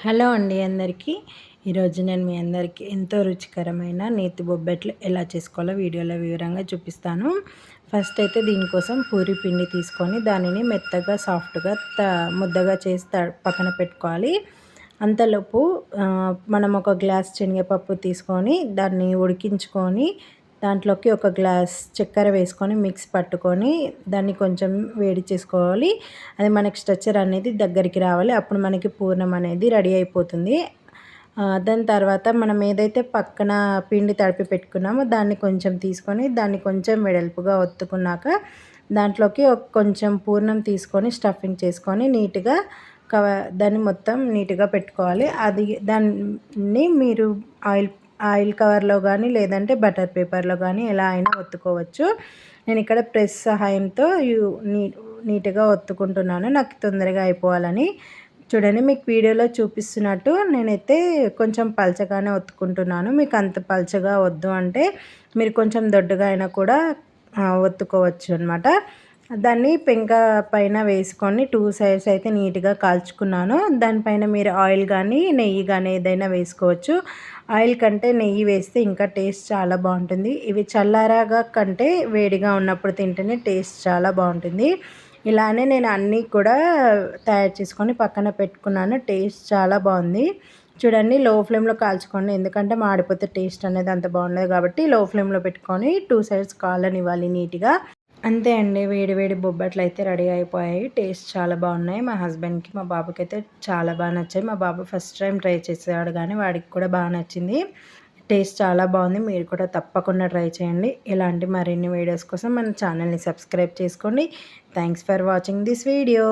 Hello అండి అందరికీ. ఈరోజు నేను మీ అందరికీ ఎంతో రుచికరమైన నేతి బొబ్బట్లు ఎలా చేసుకోవాలో వీడియోలో వివరంగా చూపిస్తాను. ఫస్ట్ అయితే దీనికోసం పూరి పిండి తీసుకొని దానిని మెత్తగా సాఫ్ట్గా ముద్దగా చేసి పక్కన పెట్టుకోవాలి. అంతలోపు మనం ఒక గ్లాస్ శనగపప్పు తీసుకొని దాన్ని ఉడికించుకొని దాంట్లోకి ఒక గ్లాస్ చక్కెర వేసుకొని మిక్స్ పట్టుకొని దాన్ని కొంచెం వేడి చేసుకోవాలి. అది మనకి స్ట్రక్చర్ అనేది దగ్గరికి రావాలి. అప్పుడు మనకి పూర్ణం అనేది రెడీ అయిపోతుంది. దాని తర్వాత మనం ఏదైతే పక్కన పిండి తడిపి పెట్టుకున్నామో దాన్ని కొంచెం తీసుకొని దాన్ని కొంచెం వెడల్పుగా ఒత్తుకున్నాక దాంట్లోకి కొంచెం పూర్ణం తీసుకొని స్టఫింగ్ చేసుకొని నీట్గా దాన్ని మొత్తం నీట్గా పెట్టుకోవాలి. దాన్ని మీరు ఆయిల్ కవర్లో కానీ లేదంటే బటర్ పేపర్లో కానీ ఎలా అయినా ఒత్తుకోవచ్చు. నేను ఇక్కడ ప్రెస్ సహాయంతో నీట్గా ఒత్తుకుంటున్నాను, నాకు తొందరగా అయిపోవాలని. చూడండి, మీకు వీడియోలో చూపిస్తున్నట్టు నేనైతే కొంచెం పలచగానే ఒత్తుకుంటున్నాను. మీకు అంత పలచగా వద్దు అంటే మీరు కొంచెం దొడ్డుగా అయినా కూడా ఒత్తుకోవచ్చు అనమాట. దాన్ని పెంక పైన వేసుకొని 2 సైడ్స్ అయితే నీట్గా కాల్చుకున్నాను. దానిపైన మీరు ఆయిల్ కానీ నెయ్యి కానీ ఏదైనా వేసుకోవచ్చు. ఆయిల్ కంటే నెయ్యి వేస్తే ఇంకా టేస్ట్ చాలా బాగుంటుంది. ఇవి చల్లారాగా కంటే వేడిగా ఉన్నప్పుడు తింటేనే టేస్ట్ చాలా బాగుంటుంది. ఇలానే నేను అన్నీ కూడా తయారు చేసుకొని పక్కన పెట్టుకున్నాను. టేస్ట్ చాలా బాగుంది. చూడండి, లో ఫ్లేమ్లో కాల్చుకోండి, ఎందుకంటే మాడిపోతే టేస్ట్ అనేది అంత బాగుండదు. కాబట్టి లో ఫ్లేమ్లో పెట్టుకొని 2 సైడ్స్ కాలనివ్వాలి నీట్గా. అంతే అండి, వేడి వేడి బొబ్బట్లు అయితే రెడీ అయిపోయాయి. టేస్ట్ చాలా బాగున్నాయి. మా హస్బెండ్కి మా బాబుకి అయితే చాలా బాగా నచ్చాయి. మా బాబు ఫస్ట్ టైం ట్రై చేసేవాడు కానీ వాడికి కూడా బాగా నచ్చింది. టేస్ట్ చాలా బాగుంది. మీరు కూడా తప్పకుండా ట్రై చేయండి. ఇలాంటి మరిన్ని వీడియోస్ కోసం మన ఛానల్ని సబ్స్క్రైబ్ చేసుకోండి. Thanks for watching this video.